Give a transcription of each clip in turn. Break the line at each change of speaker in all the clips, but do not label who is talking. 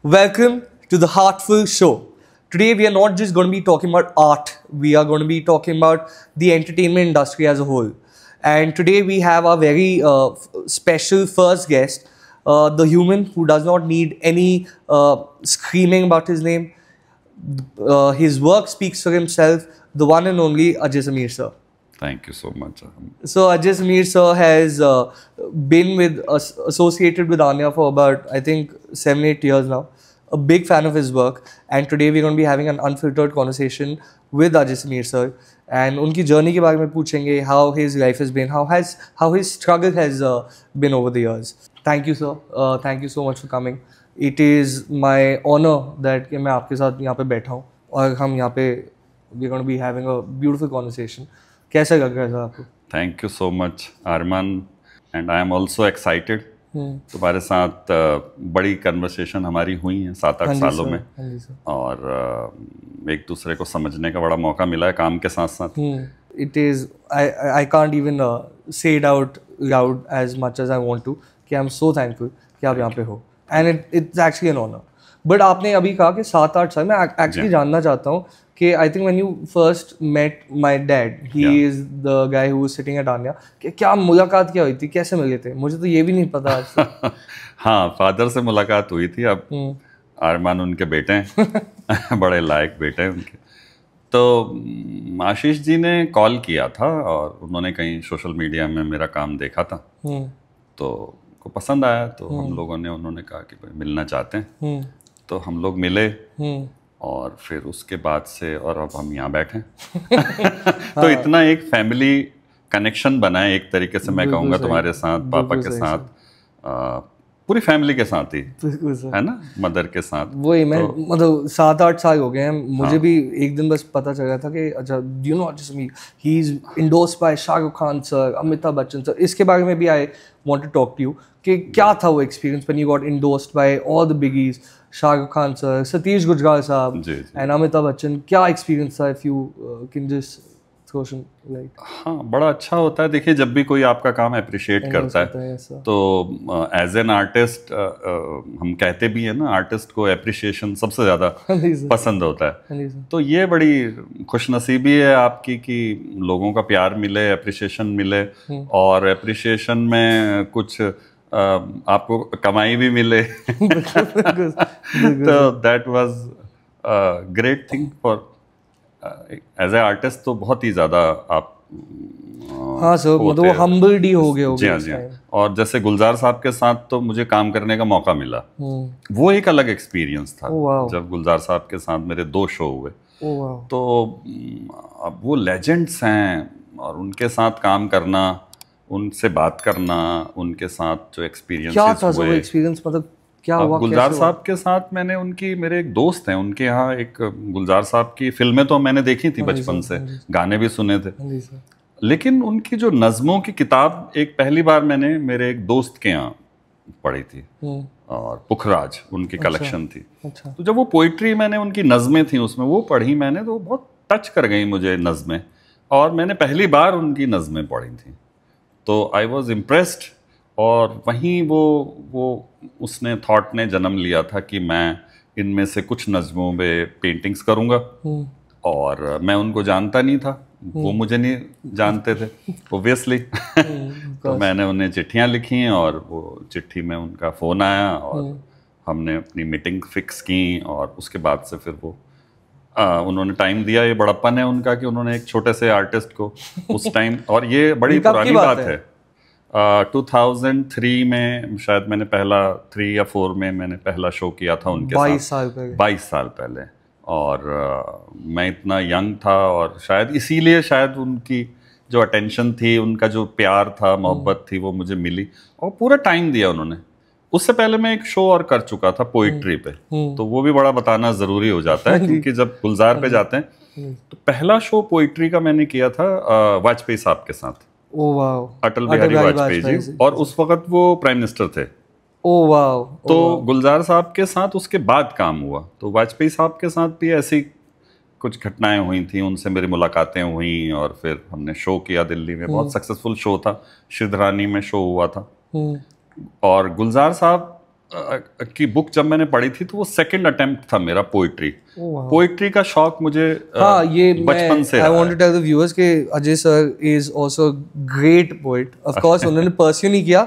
Welcome to the Heartful Show. Today, we are not just going to be talking about art, we are going to be talking about the entertainment industry as a whole. And today, we have our very special first guest, the human who does not need any screaming about his name. His work speaks for himself, the one and only Ajay Sameer sir.
Thank you so much.
So Ajay Sameer sir has been associated with Anya for about, I think, 7-8 years now. A big fan of his work, and today we're going to be having an unfiltered conversation with Ajay Sameer sir, and उनकी journey के बारे में पूछेंगे, how his life has been, how his struggle has been over the years. Thank you sir, thank you so much for coming. It is my honor that कि मैं आपके साथ यहाँ पे बैठा हूँ और हम यहाँ पे we're going to be having a beautiful conversation. कैसा लग रहा है सर आपको?
Thank you so much, Arman, and I am also excited. तुम्हारे साथ बड़ी कन्वर्सेशन हमारी हुई है 7-8 सालों में, और एक दूसरे को समझने का बड़ा मौका मिला है काम के साथ साथ.
It is I can't even say it out loud as much as I want to कि I'm so thankful कि आप यहाँ पे हो, and it's actually an honor. But आपने अभी कहा कि 7-8 साल, मैं actually जानना चाहता हूँ कि I think when you first met my dad, he is the guy who was sitting at Anya, कि क्या मुलाकात क्या हुई थी, कैसे मिले थे? मुझे तो ये भी नहीं पता आज तक.
हाँ, फादर से मुलाकात हुई थी. अब अरमान उनके बेटे हैं, बड़े लायक बेटे हैं उनके. तो आशीष जी ने कॉल किया था और उन्होंने कहीं सोशल मीडिया में मेरा काम देखा था, तो को पसंद आया, तो हम लोगों ने, उन्होंने कहा कि भाई मिलना चाहते हैं, तो हम लोग मिले, और फिर उसके बाद से, और अब हम यहाँ बैठे तो इतना एक फैमिली कनेक्शन बना है एक तरीके से, मैं कहूँगा तुम्हारे साथ, पापा के साथ, पूरी फैमिली के साथ ही, है ना, मदर के साथ.
वही मैं मतलब 7-8 साल हो गए हैं. मुझे भी एक दिन बस पता चला था कि अच्छा, you know Ajay Sameer, he is endorsed by Shahrukh Khan sir, Amitabh Bachchan sir. इसके बारे में भी I want to talk to you कि क्या था वो experience when you got endorsed by all the biggies, Shahrukh Khan sir, Satish Gujral साहब एंड अमिताभ बच्चन. क्या एक्सपीरियंस था, if you can just throw some light?
हाँ, बड़ा अच्छा होता है. देखिए, जब भी कोई आपका काम अप्रिशिएट करता है तो एज एन आर्टिस्ट, हम कहते भी हैं ना, आर्टिस्ट को अप्रिशिएशन सबसे ज़्यादा पसंद होता है. तो ये बड़ी खुशनसीबी है आपकी कि लोगों का प्यार मिले, अप्रिशिएशन मिले, और अप्रिशिएशन में कुछ आपको कमाई भी मिले. तो that was great thing for as a artist. तो बहुत ही ज़्यादा आप
हाँ सर, मतलब हम्बल्ड ही हो गए हो.
जी हाँ, जी हाँ. और जैसे गुलजार साहब के साथ तो मुझे काम करने का मौका मिला, वो एक अलग एक्सपीरियंस था. जब गुलजार साहब के साथ मेरे 2 शो हुए, तो अब वो लेजेंड्स हैं, और उनके साथ काम करना, उनसे बात करना, उनके साथ जो एक्सपीरियंस
क्या था वो एक्सपीरियंस, मतलब क्या हुआ?
गुलजार साहब के साथ मैंने, उनकी, मेरे एक दोस्त हैं, उनके यहाँ एक गुलजार साहब की फिल्में तो मैंने देखी थी बचपन से, गाने भी सुने थे, लेकिन उनकी जो नज़मों की किताब एक पहली बार मैंने मेरे एक दोस्त के यहाँ पढ़ी थी, और पुखराज उनकी कलेक्शन थी. तो जब वो पोइट्री, मैंने उनकी नज़में थी उसमें, वो पढ़ी मैंने, तो बहुत टच कर गई मुझे नज़में, और मैंने पहली बार उनकी नज़में पढ़ी थी, तो आई वॉज इम्प्रेस्ड. और वहीं वो उसने थॉट ने जन्म लिया था कि मैं इनमें से कुछ नज़मों में पेंटिंग्स करूँगा, और मैं उनको जानता नहीं था, वो मुझे नहीं जानते थे ओब्वियसली. तो मैंने उन्हें चिट्ठियाँ लिखी, और वो चिट्ठी में उनका फ़ोन आया, और हमने अपनी मीटिंग फिक्स की, और उसके बाद से फिर वो उन्होंने टाइम दिया. ये बड़प्पन है उनका कि उन्होंने एक छोटे से आर्टिस्ट को उस टाइम, और ये बड़ी पुरानी बात है, 2003 में शायद मैंने पहला 3 या 4 में मैंने पहला शो किया था उनके साथ. 22 साल पहले. और मैं इतना यंग था, और शायद इसीलिए, शायद उनकी जो अटेंशन थी, उनका जो प्यार था, मोहब्बत थी, वो मुझे मिली, और पूरा टाइम दिया उन्होंने. उससे पहले मैं एक शो और कर चुका था पोइट्री पे, तो वो भी बड़ा बताना ज़रूरी हो जाता है, क्योंकि जब गुलजार पे जाते हैं, तो पहला शो पोइट्री का मैंने किया था वाजपेयी साहब के साथ. अटल बिहारी वाजपेयी जी, और उस वक्त वो प्राइम मिनिस्टर थे. तो गुलजार साहब के साथ उसके बाद काम हुआ, तो वाजपेयी साहब के साथ भी ऐसी कुछ घटनाएं हुई थी, उनसे मेरी मुलाकातें हुई, और फिर हमने शो किया दिल्ली में, बहुत सक्सेसफुल शो था, शिवरानी में शो हुआ था. और गुलजार साहब की बुक जब मैंने पढ़ी थी तो वो सेकंड अटेम्प्ट था मेरा पोइट्री। पोइट्री का शौक मुझे
ये
बचपन से
I want to tell the viewers कि Ajay sir is also great poet. Of course उन्होंने परस्यू नहीं किया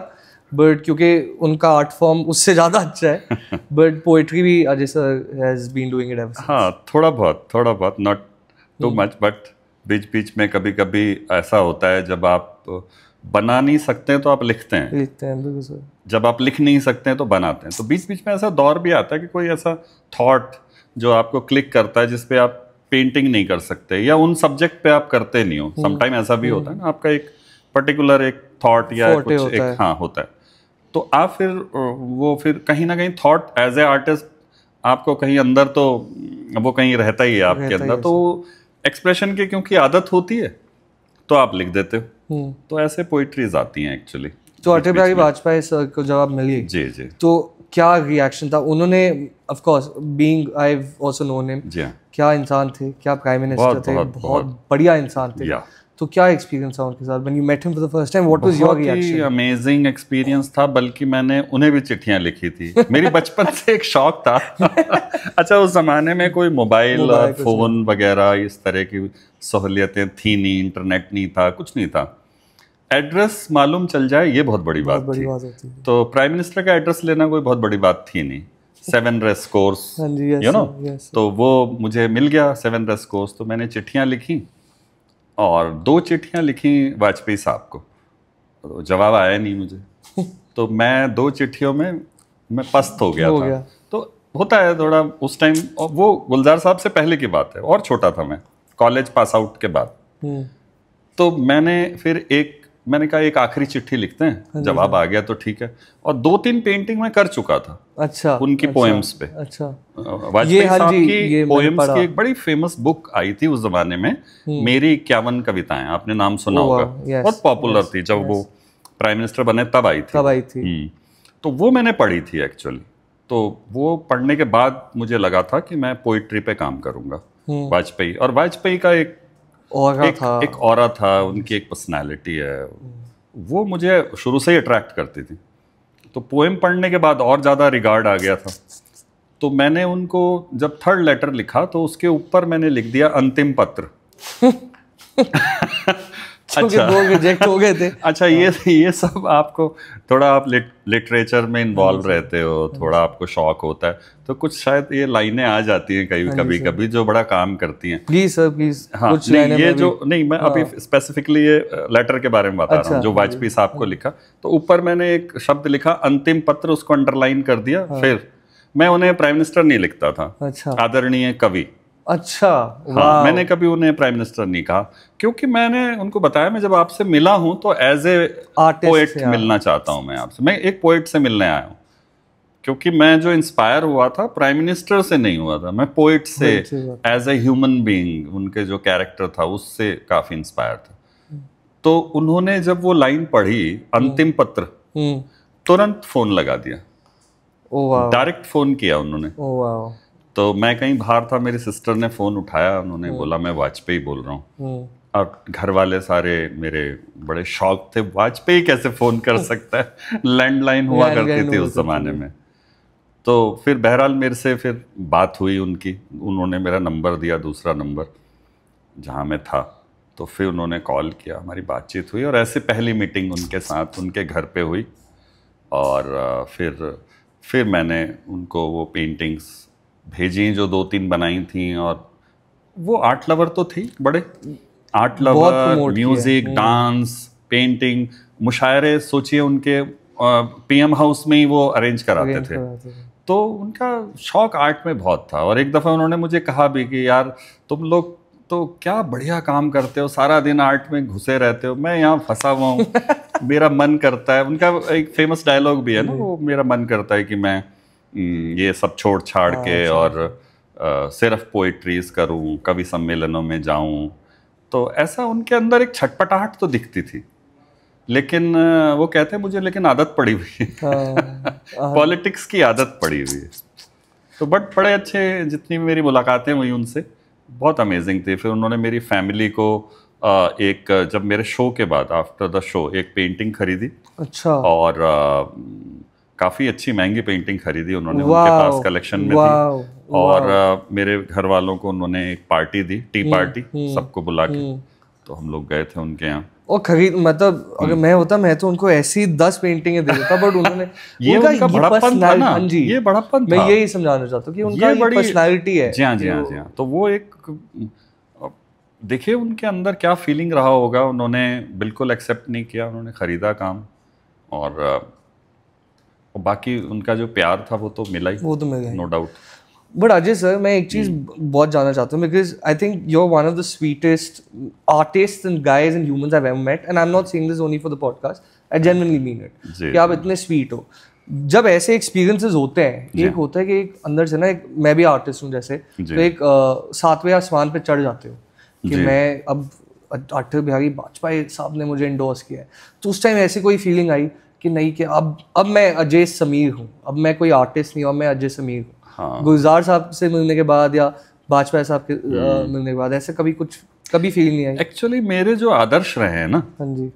बट क्योंकि उनका आर्ट फॉर्म उससे ज़्यादा अच्छा है, बट पोइट्री भी Ajay sir has been doing it ever since.
हाँ, थोड़ा बहुत, नॉट टू मच, बट बीच बीच में कभी कभी ऐसा होता है जब आप बना नहीं सकते हैं तो आप लिखते हैं
बिल्कुल सर।
जब आप लिख नहीं सकते हैं तो बनाते हैं। तो बीच बीच में ऐसा दौर भी आता है कि कोई ऐसा थॉट जो आपको क्लिक करता है जिस पे आप पेंटिंग नहीं कर सकते या उन सब्जेक्ट पे आप करते नहीं हो। समटाइम ऐसा भी होता है ना, आपका एक पर्टिकुलर एक थॉट या कुछ एक हाँ होता है, तो आप फिर कहीं ना कहीं थॉट एज ए आर्टिस्ट आपको कहीं अंदर तो वो कहीं रहता ही है आपके अंदर, तो एक्सप्रेशन की क्योंकि आदत होती है तो आप लिख देते हो। तो ऐसे पोइट्रीज आती हैं एक्चुअली।
तो अटल बिहारी वाजपेयी सर को जब आप मिली
जी
तो क्या रिएक्शन था? उन्होंने of course being I have also known him, क्या इंसान थे, क्या प्राइम मिनिस्टर थे, बहुत बढ़िया इंसान थे। तो क्या एक्सपीरियंस था उनके साथ when you met him for the first time? What was your reaction?
Amazing experience था, बल्कि मैंने उन्हें भी चिट्ठियां लिखी थी। मेरी बचपन से एक शौक था अच्छा, उस जमाने में कोई मोबाइल और फोन वगैरह इस तरह की सहूलियतें थी नहीं, इंटरनेट नहीं था, कुछ नहीं था। एड्रेस मालूम चल जाए ये बहुत बड़ी बात थी। तो प्राइम मिनिस्टर का एड्रेस लेना कोई बहुत बड़ी बात थी नहीं। 7 रेस कोर्स, यू नो, तो वो मुझे मिल गया 7 रेस कोर्स। तो मैंने चिट्ठियां लिखी और 2 चिट्ठियां लिखी वाजपेयी साहब को, तो जवाब आया नहीं मुझे तो मैं 2 चिट्ठियों में मैं पस्त हो गया था। तो होता है थोड़ा उस टाइम, वो गुलजार साहब से पहले की बात है और छोटा था मैं, कॉलेज पास आउट के बाद। तो मैंने कहा एक आखिरी चिट्ठी लिखते हैं, जवाब आ गया तो ठीक है। और 2-3 पेंटिंग मैं कर चुका था।
अच्छा,
उनकी पोएम्स पे।
अच्छा,
वाजपेयी साहब की पोएम्स की एक बड़ी फेमस बुक आई थी उस जमाने में, मेरी 51 कविताएं, आपने नाम सुना होगा, बहुत पॉपुलर थी। जब वो प्राइम मिनिस्टर बने तब आई थी। तो वो मैंने पढ़ी थी एक्चुअली। तो वो पढ़ने के बाद मुझे लगा था कि मैं पोइट्री पे काम करूंगा। वाजपेयी, और वाजपेयी का एक ऑरा था, उनकी एक पर्सनालिटी है, वो मुझे शुरू से ही अट्रैक्ट करती थी। तो पोएम पढ़ने के बाद और ज़्यादा रिगार्ड आ गया था। तो मैंने उनको जब 3rd लेटर लिखा तो उसके ऊपर मैंने लिख दिया अंतिम पत्र
अच्छा, 2 रिजेक्ट हो गए थे।
अच्छा, ये सब आपको थोड़ा, आप लिटरेचर में इन्वॉल्व रहते हो, थोड़ा आपको शौक होता है, तो कुछ शायद ये लाइनें आ जाती हैं कभी जो बड़ा काम करती हैं।
Please sir, please.
हाँ, मैं अभी स्पेसिफिकली ये लेटर के बारे में बता रहा हूँ जो वाजपेयी साहब को लिखा। तो ऊपर मैंने एक शब्द लिखा अंतिम पत्र, उसको अंडरलाइन कर दिया। फिर मैं उन्हें प्राइम मिनिस्टर नहीं लिखता था, आदरणीय कवि।
अच्छा,
हाँ, मैंने कभी उन्हें प्राइम मिनिस्टर नहीं कहा, क्योंकि मैंने उनको बताया मैं जब आपसे मिला हूं तो एज ए पोएट मिलना चाहता हूं। मैं आपसे, मैं एक पोएट से मिलने आया हूं, क्योंकि मैं जो इंस्पायर हुआ था प्राइम मिनिस्टर से नहीं हुआ था, मैं पोएट से एज ए ह्यूमन बीइंग, उनके जो कैरेक्टर था उससे काफी इंस्पायर था। तो उन्होंने जब वो लाइन पढ़ी अंतिम पत्र, तुरंत फोन लगा दिया, डायरेक्ट फोन किया उन्होंने। तो मैं कहीं बाहर था, मेरी सिस्टर ने फोन उठाया, उन्होंने बोला मैं वाजपेयी बोल रहा हूँ। और घर वाले सारे मेरे बड़े शौक थे, वाजपेयी कैसे फोन कर सकता है, लैंडलाइन हुआ करती थी उस जमाने में। तो फिर बहरहाल मेरे से फिर बात हुई उनकी, उन्होंने मेरा नंबर दिया, दूसरा नंबर जहाँ मैं था। तो फिर उन्होंने कॉल किया, हमारी बातचीत हुई, और ऐसे पहली मीटिंग उनके साथ उनके घर पे हुई। और फिर मैंने उनको वो पेंटिंग्स भेजी जो 2-3 बनाई थी। और वो आर्ट लवर तो थी, बड़े art lover, music, dance, painting, मुशायरे, सोचिए उनके पीएम हाउस में ही वो अरेंज कराते थे। तो उनका शौक आर्ट में बहुत था। और एक दफ़ा उन्होंने मुझे कहा भी कि यार तुम लोग तो क्या बढ़िया काम करते हो, सारा दिन आर्ट में घुसे रहते हो, मैं यहाँ फंसा हुआ हूँ मेरा मन करता है। उनका एक फेमस डायलॉग भी है ना, वो मेरा मन करता है कि मैं ये सब छोड़ छाड़ के और सिर्फ पोइट्रीज करूं, कवि सम्मेलनों में जाऊं। तो ऐसा उनके अंदर एक छटपटाहट तो दिखती थी। लेकिन वो कहते हैं मुझे लेकिन आदत पड़ी हुई है पॉलिटिक्स की आदत पड़ी हुई है। तो बट बड़े अच्छे, जितनी मेरी मुलाकातें हुई उनसे बहुत अमेजिंग थी। फिर उन्होंने मेरी फैमिली को जब मेरे शो के बाद आफ्टर द शो एक पेंटिंग खरीदी।
अच्छा।
और काफी अच्छी महंगी पेंटिंग खरीदी उन्होंने, उनके पास कलेक्शन में थी। और मेरे घर वालों को उन्होंने एक पार्टी दी, टी पार्टी, सबको बुला के, तो हम लोग गए थे उनके यहाँ।
और खरीद मतलब अगर मैं होता मैं तो उनको ऐसी 10 पेंटिंगें दे देता, बट उन्होंने
ये उनका बड़प्पन था ना, ये बड़प्पन था।
मैं यही समझाना चाहता हूँ कि उनका ये पर्सनालिटी है।
जी हाँ, जी हाँ, जी हाँ। तो वो एक, देखिए उनके अंदर क्या फीलिंग रहा होगा, उन्होंने बिल्कुल एक्सेप्ट नहीं किया, उन्होंने खरीदा काम, और बाकी उनका जो प्यार था वो तो मिला ही,
वो तो मिला,
no doubt.
But Ajay sir, मैं एक चीज बहुत जानना चाहता हूँ, because I think you are one of the sweetest artist and guys and humans I have ever met, and I am not saying this only for the podcast, I genuinely mean it कि आप इतने sweet हो। जब ऐसे experiences होते हैं, एक होता है कि एक अंदर से ना, एक मैं भी आर्टिस्ट हूँ जैसे, तो एक 7वें आसमान पे चढ़ जाते हो कि मैं अब अटल बिहारी वाजपेयी साहब ने मुझे इंडोर्स किया है, तो उस टाइम ऐसी कोई फीलिंग आई कि नहीं कि अब मैं अजय समीर हूँ, अब मैं कोई आर्टिस्ट नहीं हूँ, अब मैं अजय समीर हूँ? हाँ। गुलजार साहब से मिलने के बाद या वाजपेयी साहब के मिलने के बाद ऐसे कभी फील नहीं आई? एक्चुअली
मेरे जो आदर्श रहे हैं ना,
हाँ जी,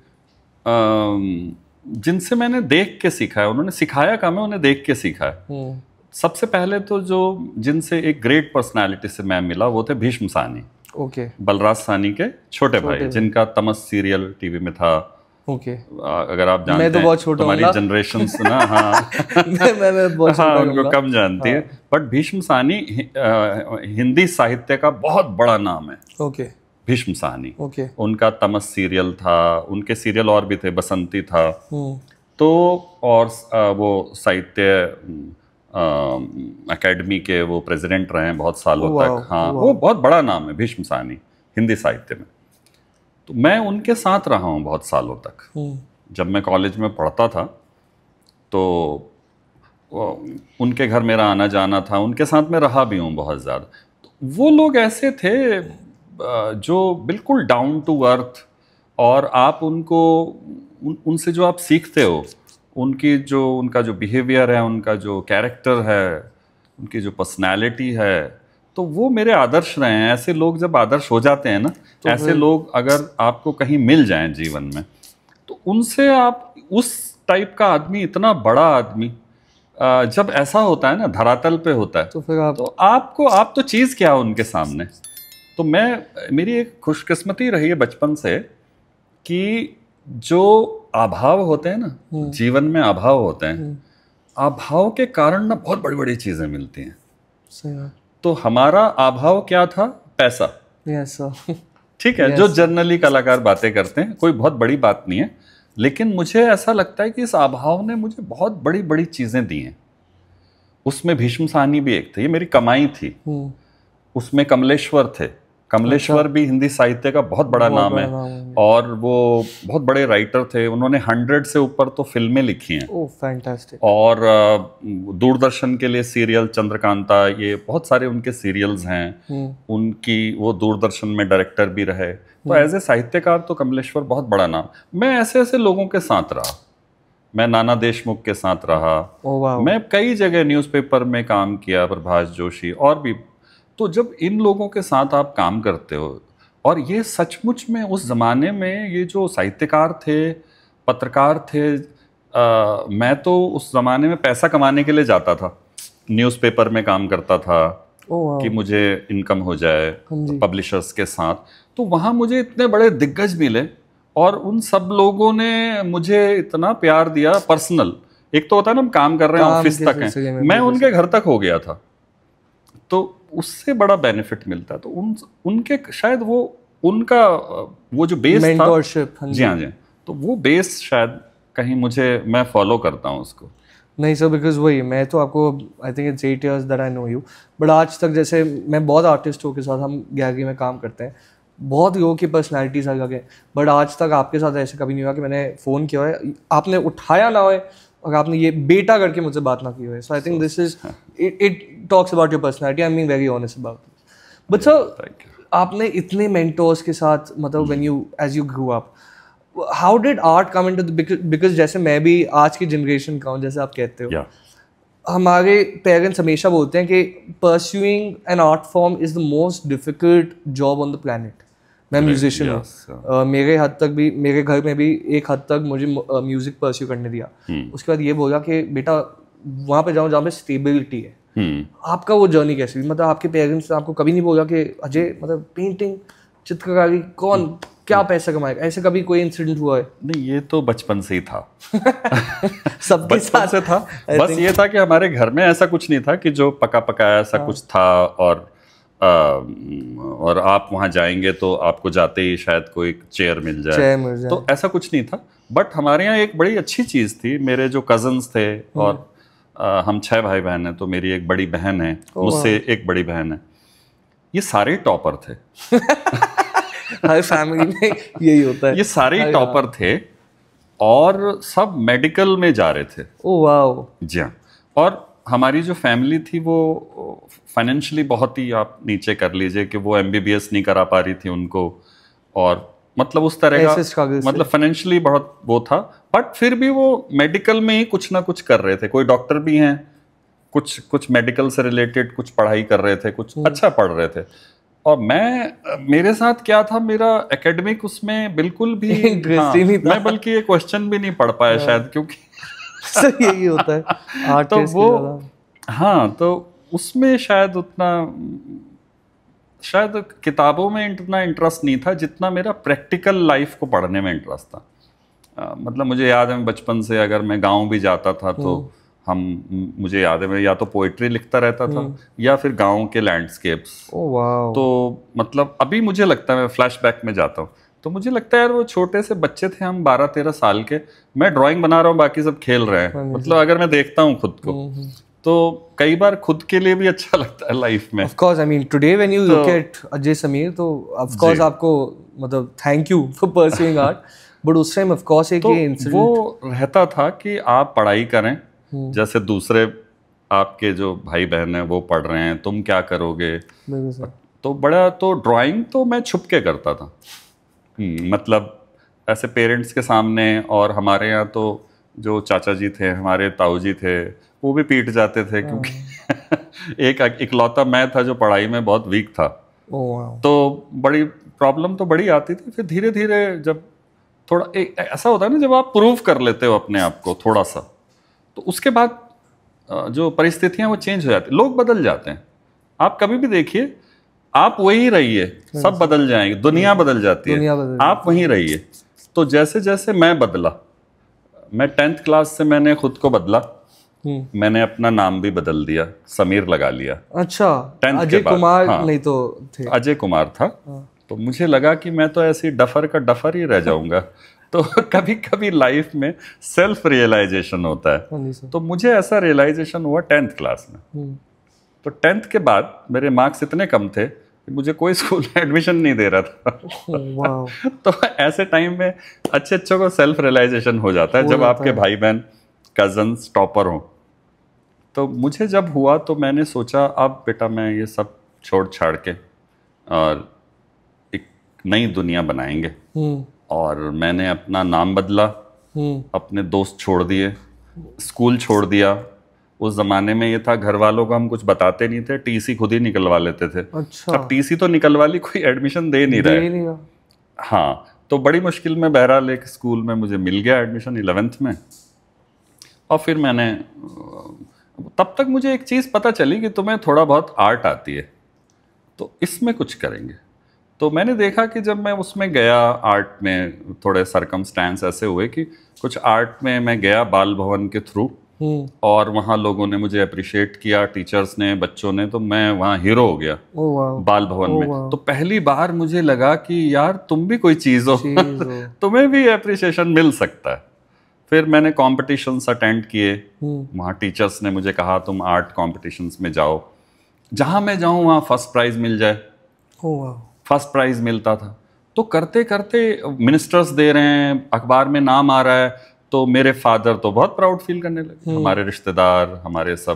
जिनसे मैंने देख के सीखा है, उन्होंने सिखाया काम है, उन्हें देख के सीखा है। सबसे पहले तो जो जिनसे एक ग्रेट पर्सनालिटी से मैं मिला वो थे भीष्म साहनी।
ओके।
बलराज साहनी के छोटे भाई, जिनका तमस सीरियल टीवी में था।
ओके।
अगर आप जानते
मैं तो बहुत छोटा हूँ,
तुम्हारी जनरेशन ना, हाँ
मैं बहुत छोटा हूँ,
उनको कम जानती है, बट भीष्म साहनी हिंदी साहित्य का बहुत बड़ा नाम है।
ओके।
भीष्म साहनी,
ओके।
उनका तमस सीरियल था, उनके सीरियल और भी थे, बसंती था, तो और वो साहित्य अकेडमी के वो प्रेसिडेंट रहे हैं बहुत सालों तक। हाँ, वो बहुत बड़ा नाम है भीष्म साहनी हिंदी साहित्य में। तो मैं उनके साथ रहा हूँ बहुत सालों तक। जब मैं कॉलेज में पढ़ता था तो उनके घर मेरा आना जाना था, उनके साथ मैं रहा भी हूँ बहुत ज़्यादा। तो वो लोग ऐसे थे जो बिल्कुल डाउन टू अर्थ, और आप उनको उनसे जो आप सीखते हो, उनका जो बिहेवियर है, उनका जो कैरेक्टर है, उनकी जो पर्सनैलिटी है, तो वो मेरे आदर्श रहे हैं। ऐसे लोग जब आदर्श हो जाते हैं ना, तो ऐसे लोग अगर आपको कहीं मिल जाएं जीवन में, तो उनसे आप उस टाइप का आदमी, इतना बड़ा आदमी जब ऐसा होता है ना, धरातल पे होता है,
तो फिर
आप तो चीज़ क्या हो उनके सामने। तो मेरी एक खुशकिस्मती रही है बचपन से कि जो अभाव होते हैं ना, जीवन में अभाव होते हैं, अभाव के कारण ना बहुत बड़ी बड़ी चीज़ें मिलती हैं।
सही।
तो हमारा अभाव क्या था? पैसा।
Yes sir.
ठीक है, जो जनरली कलाकार बातें करते हैं, कोई बहुत बड़ी बात नहीं है, लेकिन मुझे ऐसा लगता है कि इस अभाव ने मुझे बहुत बड़ी बड़ी चीजें दी हैं। उसमें भीष्म साहनी भी एक थे, ये मेरी कमाई थी। उसमें कमलेश्वर थे। कमलेश्वर भी हिंदी साहित्य का बहुत बड़ा नाम है, और वो बहुत बड़े राइटर थे। उन्होंने 100 से ऊपर तो फिल्में लिखी हैं।
Oh fantastic.
और दूरदर्शन के लिए सीरियल चंद्रकांता, ये बहुत सारे उनके सीरियल्स हैं। उनकी वो दूरदर्शन में डायरेक्टर भी रहे। तो एज ए साहित्यकार तो कमलेश्वर बहुत बड़ा नाम। मैं ऐसे ऐसे लोगों के साथ रहा। मैं नाना देशमुख के साथ रहा। मैं कई जगह न्यूज़पेपर में काम किया, प्रभाष जोशी और भी। तो जब इन लोगों के साथ आप काम करते हो, और ये सचमुच में उस ज़माने में ये जो साहित्यकार थे, पत्रकार थे, मैं तो उस ज़माने में पैसा कमाने के लिए जाता था, न्यूज़पेपर में काम करता था कि मुझे इनकम हो जाए पब्लिशर्स के साथ। तो वहाँ मुझे इतने बड़े दिग्गज मिले, और उन सब लोगों ने मुझे इतना प्यार दिया पर्सनल। एक तो होता है ना, हम काम कर रहे हैं, ऑफिस तक हैं, मैं उनके घर तक हो गया था, तो उससे बड़ा बेनिफिट मिलता है। तो उनके शायद उनका वो जो बेस
मेंटरशिप
था, जी हाँ जी, तो वो बेस शायद कहीं मैं फॉलो करता हूँ उसको।
नहीं सर, बिकॉज वही मैं तो आपको I think it's 8 years that I know you, but आज तक जैसे मैं बहुत आर्टिस्टों के साथ हम गैलरी में काम करते हैं, बहुत लोगों की पर्सनैलिटीज अलग है, बट आज तक आपके साथ ऐसे कभी नहीं हुआ कि मैंने फ़ोन किया है, आपने उठाया ना हो और आपने ये बेटा करके मुझसे बात ना की हो। So I think this is it talks about your personality. I am being very honest about this. But sir, आपने इतने मेंटोर्स के साथ, मतलब when you as you grew up, how did art come into the, because जैसे मैं भी आज की जनरेशन का हूँ, जैसे आप कहते हो, हमारे पेरेंट्स हमेशा बोलते हैं कि pursuing an art form is the most difficult job on the planet, मैं म्यूजिशियन हूँ। मेरे हद तक भी, मेरे घर में भी एक हद तक मुझे म्यूजिक परस्यू करने दिया। उसके बाद ये बोला कि बेटा वहाँ पे जाओ जहाँ पे स्टेबिलिटी है। आपका वो जर्नी कैसी हुई? मतलब आपके पेरेंट्स ने आपको कभी नहीं बोला कि अजय मतलब पेंटिंग, चित्रकारी, कौन क्या पैसा कमाएगा? ऐसे कभी कोई इंसिडेंट हुआ है?
नहीं, ये तो बचपन से ही था।
सबके
बचपन से था। बस ये था कि हमारे घर में ऐसा कुछ नहीं था कि जो पका पकाया ऐसा कुछ था और आप वहाँ जाएंगे तो आपको जाते ही शायद कोई चेयर मिल जाए। तो ऐसा कुछ नहीं था। बट हमारे यहाँ एक बड़ी अच्छी चीज़ थी, मेरे जो कजन्स थे और हम 6 भाई बहन हैं, तो मेरी एक बड़ी बहन है, मुझसे एक बड़ी बहन है, ये सारे टॉपर थे।
हर फैमिली में यही होता है।
ये सारे टॉपर थे और सब मेडिकल में जा रहे थे।
Oh wow.
जी हाँ। और हमारी जो फैमिली थी वो फाइनेंशियली बहुत ही, आप नीचे कर लीजिए कि वो MBBS नहीं करा पा रही थी उनको, और मतलब उस तरह का मतलब फाइनेंशियली बहुत वो था। बट फिर भी वो मेडिकल में ही कुछ ना कुछ कर रहे थे। कोई डॉक्टर भी हैं, कुछ मेडिकल से रिलेटेड कुछ पढ़ाई कर रहे थे, कुछ अच्छा पढ़ रहे थे। और मेरे साथ क्या था, मेरा एकेडमिक उसमें बिल्कुल भी इंटरेस्ट ही नहीं था। मैं बल्कि ये क्वेश्चन भी नहीं पढ़ पाया शायद, क्योंकि
सही यही होता है
तो वो हाँ, तो उसमें शायद उतना, शायद किताबों में इतना इंटरेस्ट नहीं था जितना मेरा प्रैक्टिकल लाइफ को पढ़ने में इंटरेस्ट था। मतलब मुझे याद है बचपन से अगर मैं गांव भी जाता था तो मुझे याद है मैं या तो पोइट्री लिखता रहता था या फिर गांव के लैंडस्केप्स। तो मतलब अभी मुझे लगता है, मैं फ्लैशबैक में जाता हूँ तो मुझे लगता है यार वो छोटे से बच्चे थे हम, 12-13 साल के, मैं ड्राइंग बना रहा हूँ, बाकी सब खेल रहे हैं। मतलब अगर मैं देखता हूँ खुद को तो कई बार खुद के लिए भी अच्छा लगता है लाइफ में।
Of course, I mean today when you look at Ajay Sameer तो of course आपको मतलब thank you for pursuing art, but उस टाइम of course एक ये इंसिडेंट
वो रहता था कि आप पढ़ाई करें जैसे दूसरे आपके जो भाई बहन हैं वो पढ़ रहे हैं, तुम क्या करोगे? तो बड़ा तो ड्राइंग तो मैं छुप के करता था, मतलब ऐसे पेरेंट्स के सामने। और हमारे यहाँ तो जो चाचा जी थे, हमारे ताऊ जी थे, वो भी पीट जाते थे क्योंकि एक इकलौता मैं था जो पढ़ाई में बहुत वीक था। तो बड़ी प्रॉब्लम तो बड़ी आती थी। फिर धीरे धीरे जब थोड़ा ऐसा होता है ना, जब आप प्रूव कर लेते हो अपने आप को थोड़ा सा, तो उसके बाद जो परिस्थितियां वो चेंज हो जाती, लोग बदल जाते हैं। आप कभी भी देखिए, आप वही रहिए, सब बदल जाएंगे, दुनिया बदल जाती है, आप वहीं रहिए। तो जैसे जैसे मैं बदला, मैं 10th क्लास से मैंने खुद को बदला, मैंने अपना नाम भी बदल दिया, समीर लगा लिया।
अच्छा,
10th
अजय कुमार नहीं तो थे,
अजय कुमार था। तो मुझे लगा कि मैं तो ऐसी डफर का डफर ही रह जाऊंगा। तो कभी कभी लाइफ में सेल्फ रियलाइजेशन होता है। तो मुझे ऐसा रियलाइजेशन हुआ 10th क्लास में। तो 10th के बाद मेरे मार्क्स इतने कम थे कि मुझे कोई स्कूल में एडमिशन नहीं दे रहा था। तो ऐसे टाइम में अच्छे को सेल्फ रियलाइजेशन हो जाता है जब आपके भाई बहन कजन्स टॉपर हों। तो मुझे जब हुआ तो मैंने सोचा अब बेटा मैं ये सब छोड़ छाड़ के और एक नई दुनिया बनाएंगे। और मैंने अपना नाम बदला, अपने दोस्त छोड़ दिए, स्कूल छोड़ दिया। उस जमाने में ये था, घर वालों को हम कुछ बताते नहीं थे, टीसी खुद ही निकलवा लेते थे।
अच्छा।
अब टीसी तो निकलवा ली, कोई एडमिशन दे नहीं रहा। हाँ, तो बड़ी मुश्किल में बहरहाल एक स्कूल में मुझे मिल गया एडमिशन 11th में। और फिर मैंने, तब तक मुझे एक चीज़ पता चली कि तुम्हें थोड़ा बहुत आर्ट आती है तो इसमें कुछ करेंगे। तो मैंने देखा कि जब मैं उसमें गया आर्ट में, थोड़े सरकमस्टेंस ऐसे हुए कि कुछ आर्ट में मैं गया बाल भवन के थ्रू, और वहाँ लोगों ने मुझे अप्रिशिएट किया, टीचर्स ने, बच्चों ने, तो मैं वहाँ हीरो हो गया बाल भवन में। तो पहली बार मुझे लगा कि यार तुम भी कोई चीज़ हो, तुम्हें भी अप्रिशिएशन मिल सकता है। फिर मैंने कॉम्पिटिशन्स अटेंड किए, वहाँ टीचर्स ने मुझे कहा तुम आर्ट कॉम्पिटिशन्स में जाओ, जहाँ मैं जाऊँ वहाँ फर्स्ट प्राइज़ मिल जाए। फर्स्ट प्राइज़ मिलता था। तो करते करते मिनिस्टर्स दे रहे हैं, अखबार में नाम आ रहा है, तो मेरे फादर तो बहुत प्राउड फील करने लगे, हमारे रिश्तेदार, हमारे सब